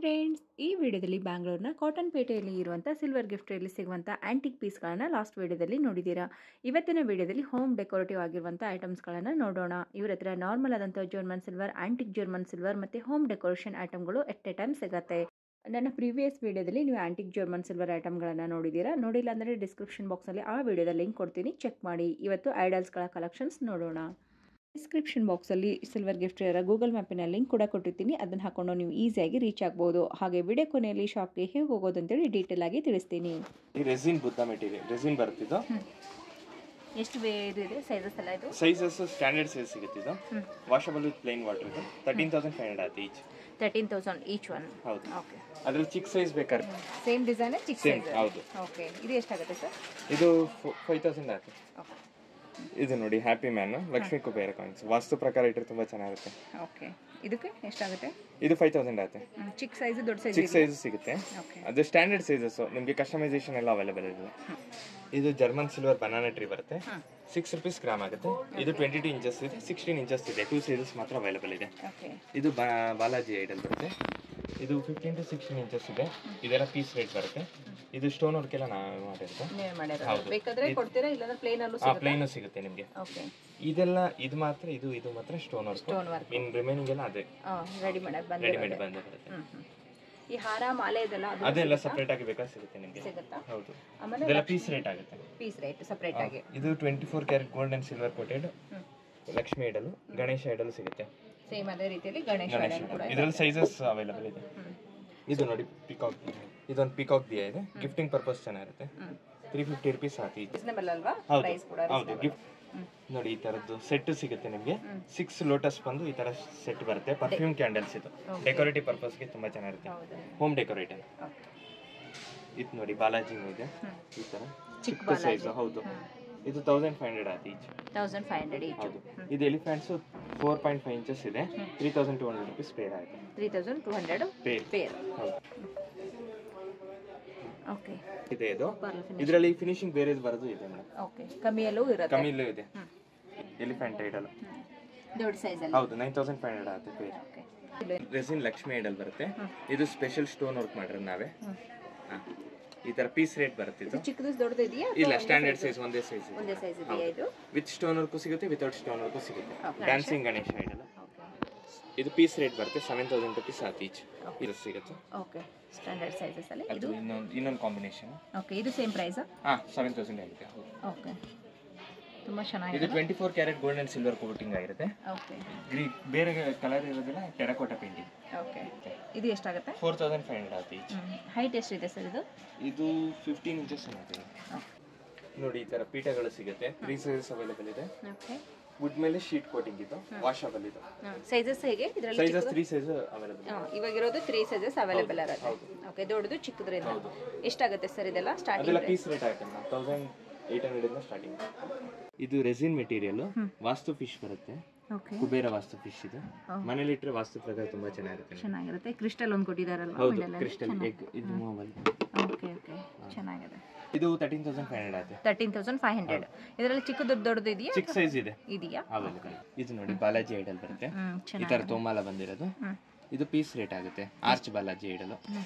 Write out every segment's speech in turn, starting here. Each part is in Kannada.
ಫ್ರೆಂಡ್ಸ್, ಈ ವಿಡಿಯೋದಲ್ಲಿ ಬ್ಯಾಂಗ್ಳೂರ್ನ ಕಾಟನ್ ಪೇಟೆಯಲ್ಲಿ ಇರುವಂಥ ಸಿಲ್ವರ್ ಗಿಫ್ಟ್ರಿಯಲ್ಲಿ ಸಿಗುವಂಥ ಆಂಟಿಕ್ ಪೀಸ್ಗಳನ್ನು ಲಾಸ್ಟ್ ವಿಡಿಯೋದಲ್ಲಿ ನೋಡಿದ್ದೀರಾ. ಇವತ್ತಿನ ವಿಡಿಯೋದಲ್ಲಿ ಹೋಮ್ ಡೆಕೋರೇಟಿವ್ ಆಗಿರುವಂಥ ಐಟಮ್ಸ್ಗಳನ್ನು ನೋಡೋಣ. ಇವ್ರ ಹತ್ರ ನಾರ್ಮಲ್ ಆದಂಥ German silver, antique German silver ಮತ್ತು ಹೋಮ್ ಡೆಕೋರೇಷನ್ ಐಟಮ್ಗಳು ಎಟ್ ಎ ಟೈಮ್ ಸಿಗುತ್ತೆ. ನನ್ನ ಪ್ರೀವಿಯಸ್ ವಿಡಿಯೋದಲ್ಲಿ ನೀವು ಆಂಟಿಕ್ ಜರ್ಮನ್ ಸಿಲ್ವರ್ ಐಟಮ್ಗಳನ್ನು ನೋಡಿದ್ದೀರಾ. ನೋಡಿಲ್ಲ ಅಂದರೆ ಡಿಸ್ಕ್ರಿಪ್ಷನ್ ಬಾಕ್ಸಲ್ಲಿ ಆ ವಿಡಿಯೋದ ಲಿಂಕ್ ಕೊಡ್ತೀನಿ, ಚೆಕ್ ಮಾಡಿ. ಇವತ್ತು ಐಡಲ್ಸ್ಗಳ ಕಲೆಕ್ಷನ್ಸ್ ನೋಡೋಣ. ಡಿಸ್ಕ್ರಿಪ್ಷನ್ ಬಾಕ್ಸಲ್ಲಿ ಸಿಲ್ವರ್ ಗಿಫ್ಟ್ರಿಯರ ಗೂಗಲ್ ಮ್ಯಾಪಿನ ಲಿಂಕ್ ಕೂಡ ಕೊಟ್ಟಿರ್ತೀನಿ. ಅದನ್ನು ಹಾಕೊಂಡು ನೀವು ಈಸಿಯಾಗಿ ರೀಚ್ ಆಗ್ಬೋದು. ಹಾಗೆ ವಿಡಿಯೋ ಕೊನೆಯಲ್ಲಿ ಶಾಪ್ಗೆ ಹೇಗೆ ಹೋಗೋದು ಅಂತೇಳಿ ಡೀಟೇಲ್ ಆಗಿ ತಿಳಿಸ್ತೀನಿ. ಈ ರೆಸಿನ್ ಬುದ್ಧ ಮೆಟೀರಿಯಲ್ ರೆಸಿನ್ ಬರ್ತಿದ್ದು. ಎಷ್ಟು ಇದು ಇದೆ ಸೈಜಸ್ ಎಲ್ಲ? ಇದು ಸೈಜಸ್ ಸ್ಟ್ಯಾಂಡರ್ಡ್ ಸೈಜ್ ಸಿಗುತ್ತೆ. ಇದು ವಾಷಬಲ್ ವಿತ್ ಪ್ಲೇನ್ ವಾಟರ್. ಇದು 13,500 ಆಯ್ತು ಈಚ್. 13,000 each one. ಹೌದು. ಓಕೆ. ಅದರಲ್ಲಿ ಚಿಕ್ಕ ಸೈಜ್ ಬೇಕಾದ್ರೆ ಸೇಮ್ ಡಿಸೈನ್ ಚಿಕ್ಕ ಸೈಜ್. ಹೌದು. ಓಕೆ. ಇದು ಎಷ್ಟಾಗುತ್ತೆ ಸರ್? ಇದು 5,000 ಆಯ್ತು. ಓಕೆ. ಇದು ನೋಡಿ happy man Lakshmi Kubera coins. Vastu ಪ್ರಕಾರ ಇಟ್ಟರೆ ತುಂಬಾ ಚೆನ್ನಾಗಿರುತ್ತೆ. ಓಕೆ. ಇದಕ್ಕೆ ಎಷ್ಟಾಗುತ್ತೆ? ಇದು 5,000 ಆಗುತ್ತೆ. ಚಿಕ್ಕ ಸೈಜ್ ದೊಡ್ಡ ಸೈಜ್? ಚಿಕ್ಕ ಸೈಜ್ ಸಿಗುತ್ತೆ. ಅದು ಸ್ಟ್ಯಾಂಡರ್ಡ್ ಸೈಜಸ್. ನಿಮಗೆ ಕಸ್ಟಮೈಸೇಷನ್ ಎಲ್ಲ ಅವೈಲೇಬಲ್ ಇದೆ. ಇದು ಜರ್ಮನ್ ಸಿಲ್ವರ್ ಬನಾನಾ ಟ್ರೀ ಬರುತ್ತೆ. 6 ರೂಪೀಸ್ ಗ್ರಾಮ್ ಆಗುತ್ತೆ. ಇದು 22 ಇಂಚಸ್ ಇದೆ, 16 ಇಂಚಸ್ ಇದೆ. 2 ಸೈಜಸ್ ಮಾತ್ರ ಅವೈಲೇಬಲ್ ಇದೆ. ಇದು ಬಾಲಾಜಿ ಐಡಲ್ ಬರುತ್ತೆ. ಇದು 15 to 16 ಇಂಚಸ್ ಇದೆ. ಇದೆಲ್ಲ ಪೀಸ್ ರೇಟ್ ಬರುತ್ತೆ. ಇದು ಸ್ಟೋನ್ ವರ್ಕ್ ಎಲ್ಲ ನಾವು ಮಾಡಿರೋದು. ಬೇಕಾದ್ರೆ ಕೊಡ್ತೀರಾ, ಇಲ್ಲ ಪ್ಲೇನ್ ಅಲ್ಲೂ ಪ್ಲೇನ್ ಸಿಗುತ್ತೆ ನಿಮಗೆ. ಇದೆಲ್ಲ ಇದು ಮಾತ್ರ ಇದು ಮಾತ್ರ ಸ್ಟೋನ್ ವರ್ಕ್. ಇನ್ ರಿಮೈನಿಂಗ್ ಎಲ್ಲ ಅದೇ ರೆಡಿಮೇಡ್ ಬಂದಿರುತ್ತೆ. ಈ ಹಾರ ಮಾಲೆ ಅದೆಲ್ಲ ಸಪರೇಟ್ ಆಗಿ ಬೇಕಾದ್ರೆ ಸಿಗುತ್ತೆ ನಿಮಗೆ. ಹೌದು. ಇದೆಲ್ಲ ಪೀಸ್ ರೇಟ್ ಆಗುತ್ತೆ. ಪೀಸ್ ರೇಟ್ ಸಪರೇಟ್ ಆಗಿ. ಇದು 24 carat gold and silver coated Lakshmi idol, Ganesha idol ಸಿಗುತ್ತೆ. ಸೇಮ್ ಅದೇ ರೀತಿಯಲ್ಲಿ ಗಣೇಶ ಐಡಲ್ ಕೂಡ ಇದರಲ್ಲಿ ಸೈಜಸ್ ಅವೈಲೇಬಲ್ ಇದೆ. ಇದು ನೋಡಿ ಪಿಕಾಕ್, ಇದೊಂದು ಪಿಕಾಕ್ ದಿಯಾ ಇದೆ. ಗಿಫ್ಟಿಂಗ್ ಪರ್ಪಸ್ ಚೆನ್ನಾಗಿರುತ್ತೆ. 350 ರೂಪೀಸ್ ಆತಿ. ರೀಸನಬಲ್ ಅಲ್ವಾ ಪ್ರೈಸ್ ಕೂಡ? ಹೌದು. ಗಿಫ್ಟ್ ನೋಡಿ ಈ ತರದ್ದು ಸೆಟ್ ಸಿಗುತ್ತೆ ನಿಮಗೆ. 6 ಲೋಟಸ್ ಬಂದು ಈ ತರ ಸೆಟ್ ಬರುತ್ತೆ. Perfume candles. ಇದು ಡೆಕೋರೇಟಿವ್ ಪರ್ಪಸ್ಗೆ ತುಂಬಾ ಚೆನ್ನಾಗಿರುತ್ತೆ. Home decorative. ಇದು ನೋಡಿ ಬಾಲಾಜಿ ಇದೆ ಈ ತರ ಚಿಕ್ಕ ಸೈಜ್. ಹೌದು. ಇದು 1,500 ಆತಿ ಈಚ್. 1,500 ಈಚ್. ಹೌದು. ಇದು ಎಲಿಫೆಂಟ್ಸ್ 4.5 ಇಂಚಸ್ ಇದೆ. 3,200 ರೂಪೀಸ್ ಪೇರ್ ಆಯ್ತು. 3,200 ಪೇರ್. ಹೌದು. ಓಕೆ. ಇದೆ ಇದು. ಇದರಲ್ಲಿ ಫಿನಿಶಿಂಗ್ ಬೇರೆ ಬರೋದು ಇದೆ ಮೇಡಮ್. ಓಕೆ. ಕಮ್ಮಿಯಲ್ಲೂ ಇರುತ್ತೆ. ಕಮ್ಮಿಯಲ್ಲೂ ಇದೆ. ಎಲಿಫೆಂಟ್ ಐಡಲ್ ದೊಡ್ಡ ಸೈಜ್ ಅಲ್ಲಿ. ಹೌದು. 9,500 ಆಗುತ್ತೆ pair. Okay. Resin Lakshmi idol ಬರುತ್ತೆ. ಇದು ಸ್ಪೆಷಲ್ ಸ್ಟೋನ್ ವರ್ಕ್ ಮಾಡಿರೋದು ನಾವೇ. ಈ ತರ ಪೀಸ್ ರೇಟ್ ಬರುತ್ತೆ. ಇದು ಚಿಕ್ಕದು ದೊಡ್ಡದು ಇದೆಯಾ? ಇಲ್ಲ, ಸ್ಟ್ಯಾಂಡರ್ಡ್ ಸೈಜ್ ಒಂದೇ ಸೈಜ್. ಒಂದೇ ಸೈಜ್ ಇದೆಯಾ? ಇದು ವಿತ್ ಸ್ಟೋನ್ ವರ್ಕ್ ಸಿಗುತ್ತೆ, ವಿತೌಟ್ ಸ್ಟೋನ್ ವರ್ಕ್ ಸಿಗುತ್ತೆ. Dancing Ganesha idol. ಇದು ಪೀಸ್ ರೇಟ್ ಬರುತ್ತೆ 7,000 ರೂಪೀಸ್ ಆತ್ ಈಚ್. ಇದು ಸಿಗುತ್ತೆ. ಓಕೆ. ಸ್ಟ್ಯಾಂಡರ್ಡ್ ಸೈಜಸ್ ಅಲ್ಲಿ. ಇದು ಇನ್ನೊಂದು ಕಾಂಬಿನೇಷನ್. ಓಕೆ. ಇದು ಸೇಮ್ ಪ್ರೈಸ್? 7,000 ಆಗುತ್ತೆ. ಓಕೆ. ತುಂಬಾ ಚೆನ್ನಾಗಿದೆ. ಇದು 24 carat gold and silver coating ಆಗಿರುತ್ತೆ. ಓಕೆ. ಬೇರೆ ಕಲರ್ ಇರೋದಿಲ್ಲ, ಟೆರಾಕೋಟಾ ಪೇಂಟಿಂಗ್. ಓಕೆ. ಇದು ಎಷ್ಟಾಗುತ್ತೆ? 4,500 ಆಗುತ್ತೆ ಈಚ್. ಹೈಟ್ ಎಷ್ಟಿದೆ ಸರ್ ಇದು? ಇದು 15 ಇಂಚಸ್ ಆಗುತ್ತೆ. ನೋಡಿ ಈ ತರ ಪೀಠಗಳು ಸಿಗುತ್ತೆ. 3 ಸೈಜಸ್ ಅವೈಲೇಬಲ್ ಇದೆ. ಓಕೆ. ವುಡ್ ಮೇಲೆ ಶೀಟ್ ಕೋಟಿಂಗ್. ಇದು ವಾಷಬಲ್. ಇದು ಸೈಜಸ್ ಹೇಗೆ? ಇದರಲ್ಲಿ ಸೈಜಸ್ 3 ಸೈಜ್ ಅವೈಲೇಬಲ್. ಇವಾಗ ಇರೋದು 3 ಸೈಜಸ್ ಅವೈಲೇಬಲ್ ಇರುತ್ತೆ. ಓಕೆ. ದೊಡ್ಡದು ಚಿಕ್ಕದ್ರಿಂದ ಎಷ್ಟಾಗುತ್ತೆ ಸರ್ ಇದೆಲ್ಲ ಸ್ಟಾರ್ಟಿಂಗ್? ಅದೆಲ್ಲ ಪೀಸ್ ರೇಟ್ ಆಗುತ್ತೆ 1,800 ಇಂದ ಸ್ಟಾರ್ಟಿಂಗ್. ಇದು ರೆಸಿನ್ ಮೆಟೀರಿಯಲ್. ವಾಸ್ತು ಫಿಶ್ ಬರುತ್ತೆ. ಕುಬೇರ ವಾಸ್ತು ಫಿಶ್. ಇದು ಮನೇಲಿ ಇಟ್ಟರೆ ವಾಸ್ತು ಪ್ರಕಾರ ತುಂಬಾ ಚೆನ್ನಾಗಿರುತ್ತೆ. ಕ್ರಿಸ್ಟಲ್ ಒಂದು ಕೊಟ್ಟಿದಾರಲ್ಲ? ಹೌದು. Crystal egg. ಇದು ಮೂವಲ್. ಓಕೆ. ಓಕೆ. ಚೆನ್ನಾಗಿದೆ. ಇದು 13,500 ಆಗುತ್ತೆ. 13,500. ಇದರಲ್ಲಿ ಚಿಕ್ಕದು ದೊಡ್ಡದು ಇದೆಯಾ? ಚಿಕ್ಕ ಸೈಜ್ ಇದೆ. ಇದೆಯಾ? ಅವೈಲೇಬಲ್. ಇದು ನೋಡಿ ಬಾಲಾಜಿ ಐಡಲ್ ಬರುತ್ತೆ. ಈ ತರ ತೋಮಾಲ ಬಂದಿರೋದು. ಇದು ಪೀಸ್ ರೇಟ್ ಆಗುತ್ತೆ. Arch Balaji idol.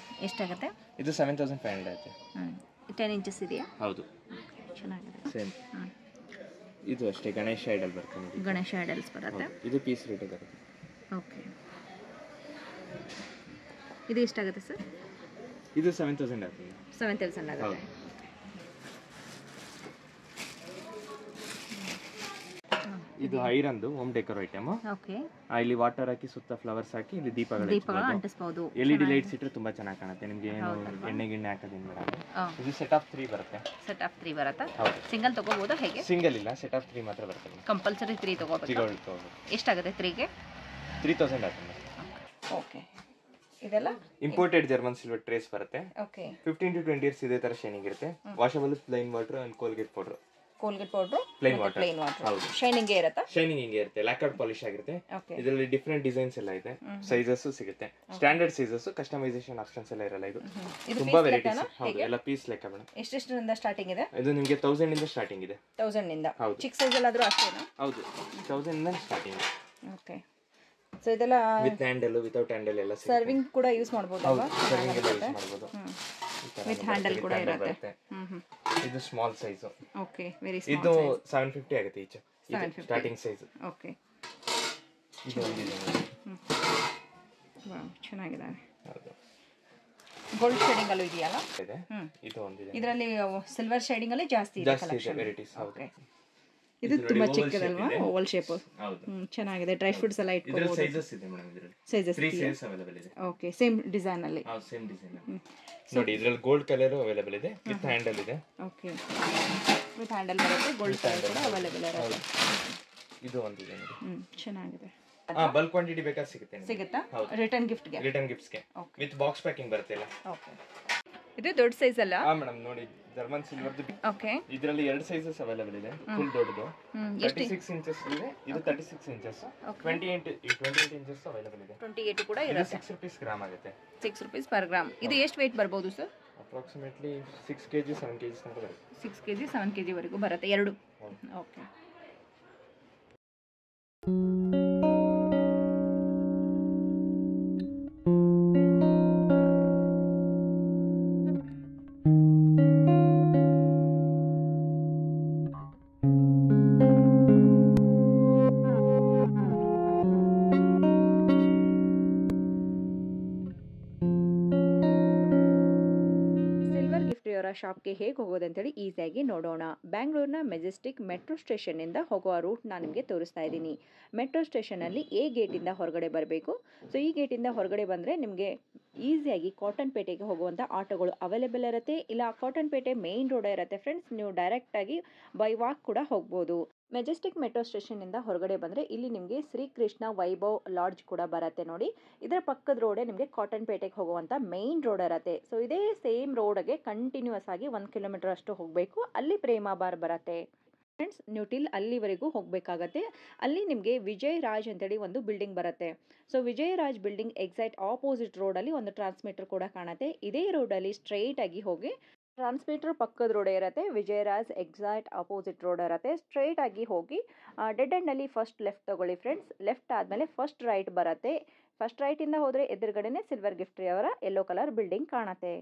ಎಷ್ಟಾಗುತ್ತೆ? ಇದು 7,500 ಆಗುತ್ತೆ. 10 ಇಂಚಸ್ ಇದೆಯಾ? ಹೌದು. ಚೆನ್ನಾಗಿದೆ. ಸೇಮ್. ಇದು ಅಷ್ಟೇ ಗಣೇಶ ಐಡಲ್ ಬರುತ್ತೆ ನೋಡಿ. ಗಣೇಶ ಐಡಲ್ಸ್ ಬರುತ್ತೆ. ಇದು ಪೀಸ್ ರೇಟ್ ಬರುತ್ತೆ. ಓಕೆ. ಇದು ಎಷ್ಟಾಗುತ್ತೆ ಸರ್? ಇದು 7,000 ಆಗುತ್ತೆ. 7,000 ಆಗುತ್ತೆ. ಇದು ಐರನ್ದು ಹೋಮ್ ಡೆಕೋರ್ ಐಟಮ್. ಓಕೆ. ಇಲ್ಲಿ ವಾಟರ್ ಹಾಕಿ ಸುತ್ತ ಫ್ಲವರ್ಸ್ ಹಾಕಿ ಇಲ್ಲಿ ದೀಪಗಳು ಅಂಟಿಸಬಹುದು. LED ಲೈಟ್ಸ್ ಇಟ್ಟರೆ ತುಂಬಾ ಚೆನ್ನಾಗಿ ಕಾಣುತ್ತೆ. ನಿಮಗೆ ಏನು ಎಣ್ಣೆ ಗಿಣ್ಣೆ ಹಾಕೋದೇನು ಬೇಡ. ಇದು ಸೆಟ್ ಆಫ್ 3 ಬರುತ್ತೆ. ಸೆಟ್ ಆಫ್ 3 ಬರುತ್ತಾ? ಸಿಂಗಲ್ ತಗೋಬಹುದಾ ಹೇಗೆ? ಸಿಂಗಲ್ ಇಲ್ಲ, ಸೆಟ್ ಆಫ್ 3 ಮಾತ್ರ ಬರುತ್ತೆ. ಕಂಪಲ್ಸರಿ 3 ತಗೋಬೇಕು. ಎಷ್ಟಾಗುತ್ತೆ 3ಗೆ? 3,000 ಆಗುತ್ತೆ. ಓಕೆ. ಇದೆಲ್ಲ ಇಂಪೋರ್ಟೆಡ್ ಜರ್ಮನ್ ಸಿಲ್ವರ್ ಟ್ರೇಸ್ ಬರುತ್ತೆ. ಓಕೆ. 15 to 20 ಇಯರ್ಸ್ ಇದೇ ತರ ಶೈನಿಂಗ್ ಇರುತ್ತೆ. Washable plain water and Colgate powder. Colgate powder plain water. ಹೌದು. ಶೈನಿಂಗ್ ಇರುತ್ತೆ. ಶೈನಿಂಗ್ ಹಿಂಗೆ ಇರುತ್ತೆ. ಲ್ಯಾಕರ್ಡ್ ಪಾಲಿಶ್ ಆಗಿರುತ್ತೆ. ಇದರಲ್ಲಿ ಡಿಫರೆಂಟ್ ಡಿಸೈನ್ಸ್ ಎಲ್ಲ ಇದೆ. ಸೈಜಸ್ ಸಿಗುತ್ತೆ. ಸ್ಟ್ಯಾಂಡರ್ಡ್ ಸೈಜಸ್, ಕಸ್ಟಮೈಸೇಷನ್ ಆಪ್ಷನ್ಸ್ ಎಲ್ಲ ಇರಲ್ಲ. ಇದು ತುಂಬಾ ವೆರೈಟೀಸ್. ಹೌದು. ಎಲ್ಲ ಪೀಸ್ ಲೆಕ್ಕ ಮೇಡಮ್. ಎಷ್ಟೆಷ್ಟರಿಂದ ಸ್ಟಾರ್ಟಿಂಗ್ ಇದೆ? ಇದು ನಿಮಗೆ 1,000 ಇಂದ ಸ್ಟಾರ್ಟಿಂಗ್ ಇದೆ. 1,000 ಇಂದ. ಹೌದು. ಚಿಕ್ಕ ಸೈಜ್ ಅಲ್ಲಾದ್ರೂ ಅಷ್ಟೇನಾ? ಹೌದು. 1,000 ಇಂದ ಸ್ಟಾರ್ಟಿಂಗ್. ಓಕೆ. ಸೊ ಇದೆಲ್ಲ ವಿತ್ ಹ್ಯಾಂಡಲ್ ವಿತೌಟ್ ಹ್ಯಾಂಡಲ್ ಎಲ್ಲ ಸರ್ವಿಂಗ್ ಕೂಡ ಯೂಸ್ ಮಾಡಬಹುದಲ್ವಾ? ಸರ್ವಿಂಗ್ ಎಲ್ಲ ಯೂಸ್ ಮಾಡಬಹುದು. ವಿತ್ ಹ್ಯಾಂಡಲ್ ಕೂಡ ಇರುತ್ತೆ. ಇದು small size. Okay, very small. ಇದು 750 ಆಗುತ್ತೆ ಈಚೆ. ಇದು ಸ್ಟಾರ್ಟಿಂಗ್ ಸೈಜ್. ಓಕೆ, ಇದು ಒಂದಿದೆ. ವಾವ್, ಚೆನ್ನಾಗಿದೆ. ಹೌದು, ಗೋಲ್ಡ್ ಶೇಡಿಂಗ್ ಅಲ್ಲೂ ಇದೆಯಲ್ಲ? ಇದೆ. ಇದು ಒಂದಿದೆ. ಇದರಲ್ಲಿ ಸಿಲ್ವರ್ ಶೇಡಿಂಗ್ ಅಲ್ಲಿ ಜಾಸ್ತಿ ಇದೆ ಕಲೆಕ್ಷನ್. ವೆರೈಟೀಸ್. ಓಕೆ, ಇದು ತುಂಬಾ ಚಿಕ್ಕದಲ್ವಾ? Oval shape. ಹೌದು, ಚೆನ್ನಾಗಿದೆ. ಡ್ರೈ ಫ್ರೂಟ್ಸ್ ಎಲ್ಲ ಇಟ್ಕೋಬಹುದು. ಇದರ ಸೈಜಸ್ ಇದೆ ಮೇಡಂ. ಇದರಲ್ಲಿ ಸೈಜಸ್ 3 ಸೈಜಸ್ ಅವೈಲೇಬಲ್ ಇದೆ. ಓಕೆ, ಸೇಮ್ ಡಿಸೈನ್ ಅಲ್ಲಿ. Same design. ನೋಡಿ, ಇದರಲ್ಲಿ ಗೋಲ್ಡ್ ಕಲರ್ ಅವೈಲೇಬಲ್ ಇದೆ, ವಿತ್ ಹ್ಯಾಂಡಲ್ ಇದೆ. ಓಕೆ, ವಿತ್ ಹ್ಯಾಂಡಲ್ ಬರುತ್ತೆ, ಗೋಲ್ಡ್ ಕಲರ್ ಕೂಡ ಅವೈಲೇಬಲ್ ಇರುತ್ತೆ. ಇದು ಒಂದಿದೆ ನೋಡಿ. ಚೆನ್ನಾಗಿದೆ. ಬಲ್ಕ್ ಕ್ವಾಂಟಿಟಿ ಬೇಕಾದ್ರೆ ಸಿಗುತ್ತಾ? ರಿಟರ್ನ್ ಗಿಫ್ಟ್ಗೆ? ರಿಟರ್ನ್ ಗಿಫ್ಟ್ಸ್ಗೆ ವಿತ್ ಬಾಕ್ಸ್ ಪ್ಯಾಕಿಂಗ್ ಬರುತ್ತೆ ಎಲ್ಲ. ಓಕೆ, ಇದು ದೊಡ್ಡ ಸೈಜ್ ಅಲ್ಲ? ಮೇಡಂ ನೋಡಿ, ಜರ್ಮನ್ ಸಿಲ್ವರ್ದು. ಓಕೆ, ಇದರಲ್ಲಿ 2 ಸೈಜಸ್ ಅವೈಲೇಬಲ್ ಇದೆ. ಫುಲ್ ದೊಡ್ಡದು 36 ಇಂಚಸ್ ಇದೆ, ಇದು 36 ಇಂಚಸ್. 28 ಇಂಚಸ್ ಅವೈಲೇಬಲ್ ಇದೆ. 28 ಕೂಡ ಇರುತ್ತೆ. 6 ರೂಪೀಸ್ ಗ್ರಾಮ್ ಆಗುತ್ತೆ. 6 ರೂಪೀಸ್ ಪರ್ ಗ್ರಾಮ್. ಇದು ಎಷ್ಟು weight ಬರ್ಬೋದು ಸರ್? ಅಪ್ರಾಕ್ಸಿಮೇಟ್ಲಿ 6 kg 7 kg ತನಕ ಬರುತ್ತೆ. 6 kg 7 kg ವರೆಗೂ ಬರುತ್ತೆ ಎರಡು. ಓಕೆ, ಶಾಪ್ಗೆ ಹೇಗೆ ಹೋಗೋದಂತೇಳಿ ಈಸಿಯಾಗಿ ನೋಡೋಣ. ಬ್ಯಾಂಗ್ಳೂರ್ನ ಮೆಜೆಸ್ಟಿಕ್ ಮೆಟ್ರೋ ಸ್ಟೇಷನ್ನಿಂದ ಹೋಗುವ ರೂಟ್ ನಾನು ನಿಮಗೆ ತೋರಿಸ್ತಾ ಇದ್ದೀನಿ. ಮೆಟ್ರೋ ಸ್ಟೇಷನಲ್ಲಿ ಎ ಗೇಟಿಂದ ಹೊರಗಡೆ ಬರಬೇಕು. ಸೊ ಈ ಗೇಟಿಂದ ಹೊರಗಡೆ ಬಂದರೆ ನಿಮಗೆ ಈಸಿಯಾಗಿ ಕಾಟನ್ಪೇಟೆಗೆ ಹೋಗುವಂಥ ಆಟೋಗಳು ಅವೈಲೇಬಲ್ ಇರುತ್ತೆ. ಇಲ್ಲ ಕಾಟನ್ಪೇಟೆ ಮೇನ್ ರೋಡ್ ಇರುತ್ತೆ ಫ್ರೆಂಡ್ಸ್, ನೀವು ಡೈರೆಕ್ಟಾಗಿ ಬೈ ವಾಕ್ ಕೂಡ ಹೋಗ್ಬೋದು. ಮೆಜೆಸ್ಟಿಕ್ ಮೆಟ್ರೋ ಸ್ಟೇಷನ್ನಿಂದ ಹೊರಗಡೆ ಬಂದರೆ ಇಲ್ಲಿ ನಿಮಗೆ ಶ್ರೀಕೃಷ್ಣ ವೈಭವ್ ಲಾಡ್ಜ್ ಕೂಡ ಬರುತ್ತೆ ನೋಡಿ. ಇದರ ಪಕ್ಕದ ರೋಡೇ ನಿಮಗೆ ಕಾಟನ್ಪೇಟೆಗೆ ಹೋಗುವಂಥ ಮೇನ್ ರೋಡ್ ಇರುತ್ತೆ. ಸೊ ಇದೇ ಸೇಮ್ ರೋಡ್ಗೆ ಕಂಟಿನ್ಯೂಸ್ ಆಗಿ 1 ಕಿಲೋಮೀಟರ್ ಅಷ್ಟು ಹೋಗಬೇಕು. ಅಲ್ಲಿ ಪ್ರೇಮ ಬಾರ್ ಬರುತ್ತೆ ಫ್ರೆಂಡ್ಸ್. ನೀವು ಟಿಲ್ ಅಲ್ಲಿವರೆಗೂ ಹೋಗಬೇಕಾಗತ್ತೆ. ಅಲ್ಲಿ ನಿಮಗೆ ವಿಜಯ್ ರಾಜ್ ಅಂತೇಳಿ ಒಂದು ಬಿಲ್ಡಿಂಗ್ ಬರುತ್ತೆ. So Vijay Raj building exact opposite ರೋಡಲ್ಲಿ ಒಂದು ಟ್ರಾನ್ಸ್ಮಿಟರ್ ಕೂಡ ಕಾಣುತ್ತೆ. ಇದೇ ರೋಡಲ್ಲಿ ಸ್ಟ್ರೈಟ್ ಆಗಿ ಹೋಗಿ, ಟ್ರಾನ್ಸ್ಮಿಟರ್ ಪಕ್ಕದ ರೋಡ್ ಇರುತ್ತೆ, ವಿಜಯರಾಜ್ ಎಕ್ಸಾಕ್ಟ್ ಅಪೋಸಿಟ್ ರೋಡ್ ಇರುತ್ತೆ. ಸ್ಟ್ರೈಟ್ ಆಗಿ ಹೋಗಿ ಡೆಡ್ ಎಂಡಲ್ಲಿ ಫಸ್ಟ್ ಲೆಫ್ಟ್ ತಗೊಳ್ಳಿ ಫ್ರೆಂಡ್ಸ್. ಲೆಫ್ಟ್ ಆದಮೇಲೆ ಫಸ್ಟ್ ರೈಟ್ ಬರುತ್ತೆ. ಫಸ್ಟ್ ರೈಟಿಂದ ಹೋದರೆ ಎದುರುಗಡೆನೆ ಸಿಲ್ವರ್ ಗಿಫ್ಟ್ರಿ ಅವರ ಯೆಲ್ಲೋ ಕಲರ್ ಬಿಲ್ಡಿಂಗ್ ಕಾಣುತ್ತೆ.